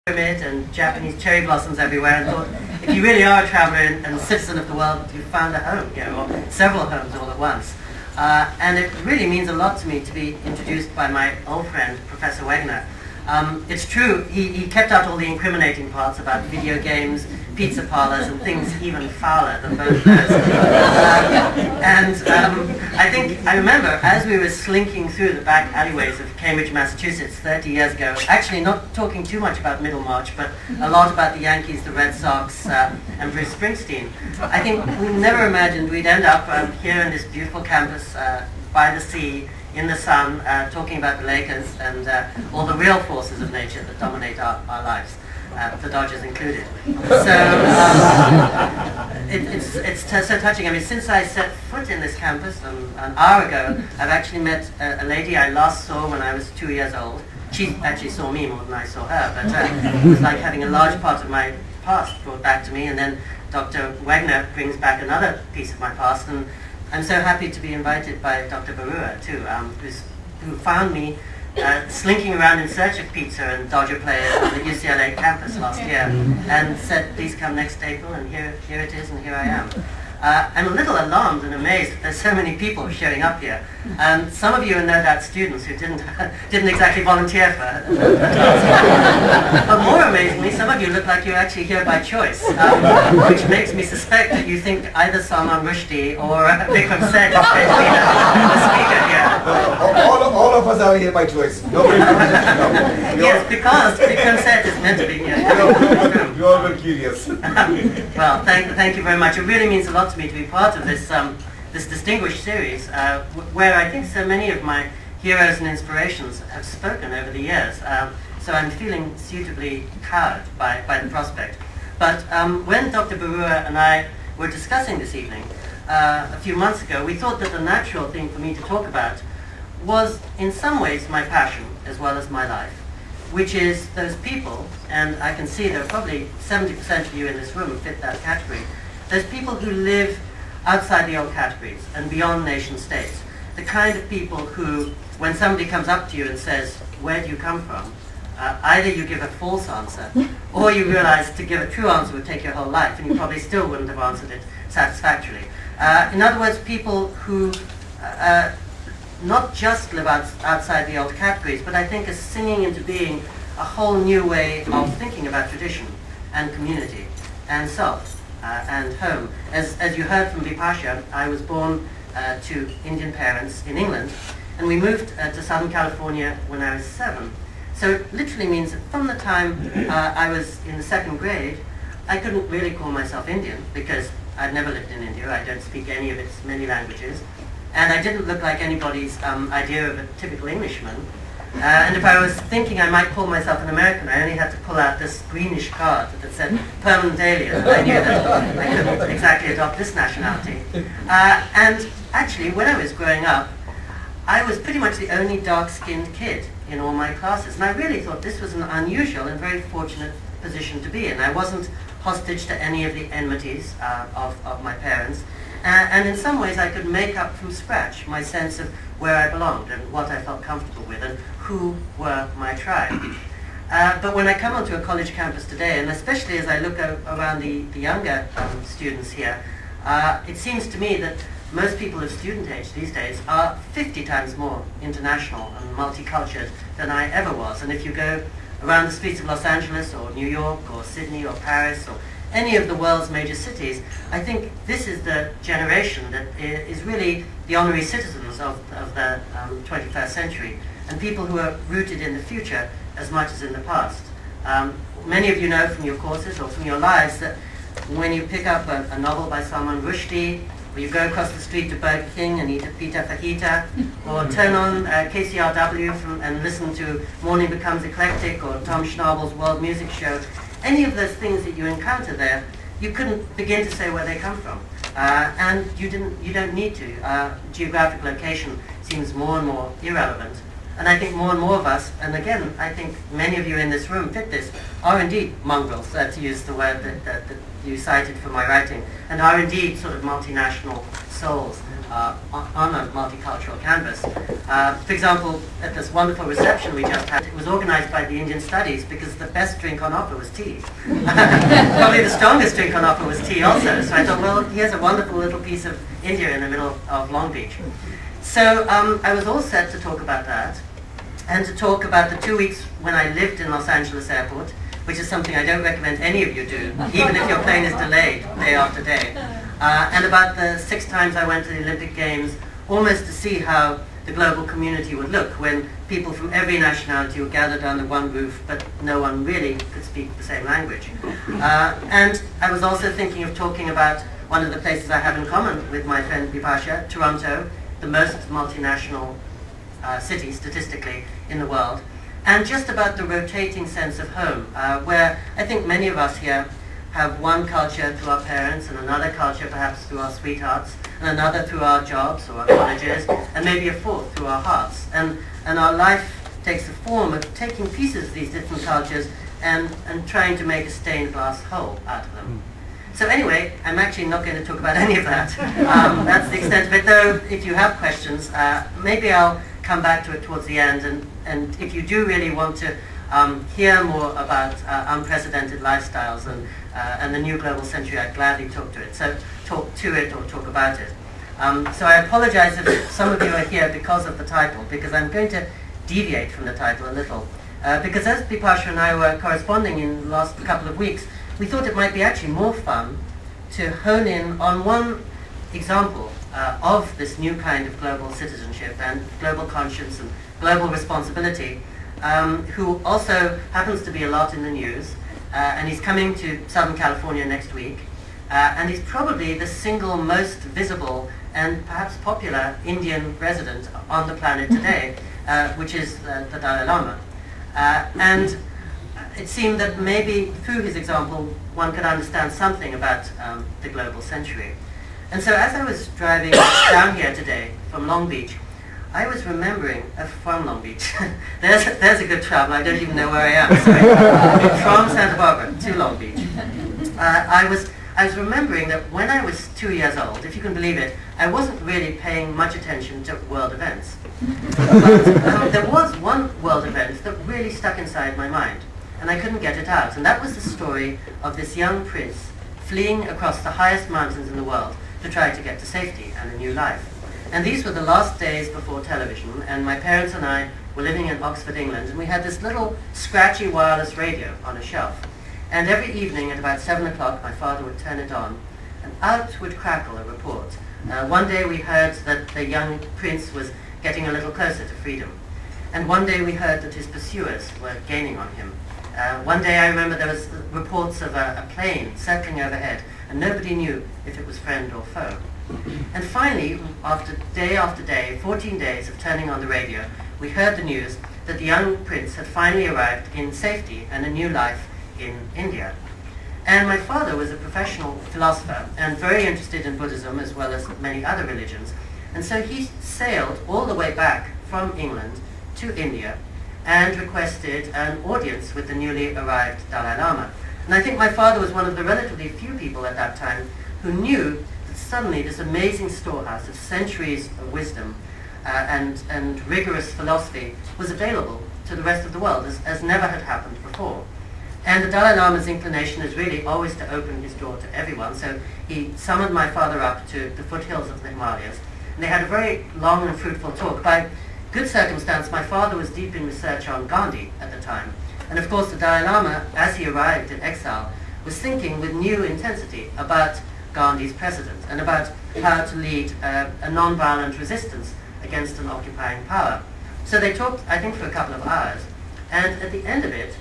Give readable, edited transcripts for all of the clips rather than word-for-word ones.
pyramid and Japanese cherry blossoms everywhere, and thought, if you really are a traveller and citizen of the world, you've found a home, or several homes all at once. And it really means a lot to me to be introduced by my old friend, Professor Wegner. It's true, he kept out all the incriminating parts about video games, pizza parlors, and things even fouler than both those. I remember as we were slinking through the back alleyways of Cambridge, Massachusetts 30 years ago, actually not talking too much about Middlemarch, but a lot about the Yankees, the Red Sox, and Bruce Springsteen. I think we never imagined we'd end up here in this beautiful campus by the sea, in the sun, talking about the Lakers and all the real forces of nature that dominate our lives, the Dodgers included. So it's so touching. I mean, since I set foot in this campus an hour ago, I've actually met a lady I last saw when I was 2 years old. She actually saw me more than I saw her, but it was like having a large part of my past brought back to me, and then Dr. Wegner brings back another piece of my past, and I'm so happy to be invited by Dr. Barua too, who found me slinking around in search of pizza and Dodger players on the UCLA campus last year, and said, please come next April, and here it is, and here I am. I'm a little alarmed and amazed that there's so many people showing up here. Some of you are no doubt students who didn't exactly volunteer for it. But more amazingly, some of you look like you're actually here by choice, which makes me suspect that you think either Salman Rushdie or Bikram Seth is going to be the speaker here. All of us are here by choice. Nobody Yes, because Pico Iyer is meant to be here. We all were curious. Well, thank you very much. It really means a lot to me to be part of this this distinguished series, where I think so many of my heroes and inspirations have spoken over the years. So I'm feeling suitably cowed by the prospect. But when Dr. Barua and I were discussing this evening a few months ago, we thought that the natural thing for me to talk about was in some ways my passion as well as my life, which is those people, and I can see there are probably 70% of you in this room fit that category, those people who live outside the old categories and beyond nation states, the kind of people who, when somebody comes up to you and says, where do you come from, either you give a false answer, or you realize to give a true answer would take your whole life, and you probably still wouldn't have answered it satisfactorily. In other words, people who not just live outside the old categories, but I think are singing into being a whole new way of thinking about tradition and community and self and home. As you heard from Vipasha, I was born to Indian parents in England, and we moved to Southern California when I was 7. So it literally means that from the time I was in the 2nd grade, I couldn't really call myself Indian because I'd never lived in India. I don't speak any of its many languages. And I didn't look like anybody's idea of a typical Englishman. And if I was thinking I might call myself an American, I only had to pull out this greenish card that said permanent alien. And I knew that I couldn't exactly adopt this nationality. And actually, when I was growing up, I was pretty much the only dark-skinned kid in all my classes. And I really thought this was an unusual and very fortunate position to be in. I wasn't hostage to any of the enmities of my parents. And in some ways I could make up from scratch my sense of where I belonged and what I felt comfortable with and who were my tribe. But when I come onto a college campus today, and especially as I look around the younger students here, it seems to me that most people of student age these days are 50 times more international and multicultural than I ever was. And if you go around the streets of Los Angeles or New York or Sydney or Paris or any of the world's major cities, I think this is the generation that is really the honorary citizens of the 21st century, and people who are rooted in the future as much as in the past. Many of you know from your courses or from your lives that when you pick up a novel by Salman Rushdie, or you go across the street to Burger King and eat a pita fajita, or turn on KCRW and listen to Morning Becomes Eclectic or Tom Schnabel's World Music Show, any of those things that you encounter there, you couldn't begin to say where they come from, and you don't need to. Geographic location seems more and more irrelevant, and I think more and more of us, and again, I think many of you in this room fit this, are indeed mongrels, to use the word that you cited for my writing, and are indeed sort of multinational souls on a multicultural canvas. For example, at this wonderful reception we just had, it was was organized by the Indian Studies because the best drink on offer was tea. Probably the strongest drink on offer was tea also. So I thought, well, here's a wonderful little piece of India in the middle of Long Beach. So I was all set to talk about that and to talk about the 2 weeks when I lived in Los Angeles airport, which is something I don't recommend any of you do, even if your plane is delayed day after day. And about the 6 times I went to the Olympic Games, almost to see how the global community would look when people from every nationality were gathered under one roof, but no one really could speak the same language. And I was also thinking of talking about one of the places I have in common with my friend Bipasha, Toronto, the most multinational city statistically in the world, and just about the rotating sense of home, where I think many of us here have one culture through our parents and another culture perhaps through our sweethearts and another through our jobs or our colleges and maybe a fourth through our hearts. And our life takes the form of taking pieces of these different cultures and trying to make a stained glass whole out of them. So anyway, I'm actually not going to talk about any of that. That's the extent of it, though if you have questions, maybe I'll come back to it towards the end, and if you do really want to hear more about unprecedented lifestyles and the new global century, I'd gladly talk to it. So talk to it or talk about it. So I apologize if some of you are here because of the title, because I'm going to deviate from the title a little. Because as Bipasha and I were corresponding in the last couple of weeks, we thought it might be actually more fun to hone in on one example of this new kind of global citizenship and global conscience and global responsibility, who also happens to be a lot in the news, and he's coming to Southern California next week, and he's probably the single most visible and perhaps popular Indian resident on the planet today, which is the Dalai Lama. And it seemed that maybe through his example one could understand something about the global century. And so as I was driving down here today from Long Beach, I was remembering, from Long Beach, there's a good travel, I don't even know where I am, sorry. From Santa Barbara to Long Beach. I was remembering that when I was 2 years old, if you can believe it, I wasn't really paying much attention to world events. But there was one world event that really stuck inside my mind, and I couldn't get it out, and that was the story of this young prince fleeing across the highest mountains in the world to try to get to safety and a new life. And these were the last days before television, and my parents and I were living in Oxford, England, and we had this little scratchy wireless radio on a shelf. And every evening at about 7 o'clock, my father would turn it on, and out would crackle a report. One day we heard that the young prince was getting a little closer to freedom. And one day we heard that his pursuers were gaining on him. One day I remember there was reports of a plane circling overhead, and nobody knew if it was friend or foe. And finally, after day, 14 days of turning on the radio, we heard the news that the young prince had finally arrived in safety and a new life in India. And my father was a professional philosopher and very interested in Buddhism as well as many other religions. And so he sailed all the way back from England to India and requested an audience with the newly arrived Dalai Lama. And I think my father was one of the relatively few people at that time who knew that suddenly this amazing storehouse of centuries of wisdom and rigorous philosophy was available to the rest of the world as never had happened before. And the Dalai Lama's inclination is really always to open his door to everyone, so he summoned my father up to the foothills of the Himalayas, and they had a very long and fruitful talk. By good circumstance, my father was deep in research on Gandhi at the time, and of course the Dalai Lama, as he arrived in exile, was thinking with new intensity about Gandhi's precedent and about how to lead a non-violent resistance against an occupying power. So they talked, I think, for a couple of hours, and at the end of it,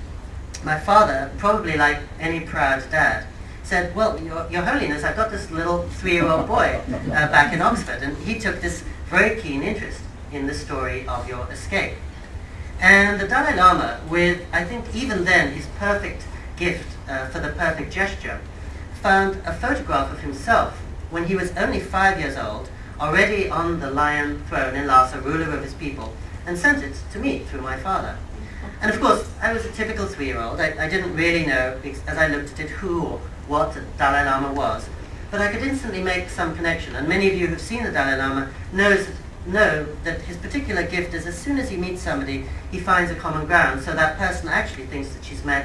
my father, probably like any proud dad, said, well, Your Holiness, I've got this little 3-year-old boy back in Oxford, and he took this very keen interest in the story of your escape. And the Dalai Lama, with, I think, even then, his perfect gift for the perfect gesture, found a photograph of himself when he was only 5 years old, already on the lion throne in Lhasa, ruler of his people, and sent it to me through my father. And of course, I was a typical 3-year-old. I didn't really know, as I looked at it, who or what the Dalai Lama was. But I could instantly make some connection. And many of you who've seen the Dalai Lama knows that know that his particular gift is as soon as he meets somebody, he finds a common ground, so that person actually thinks that she's mad.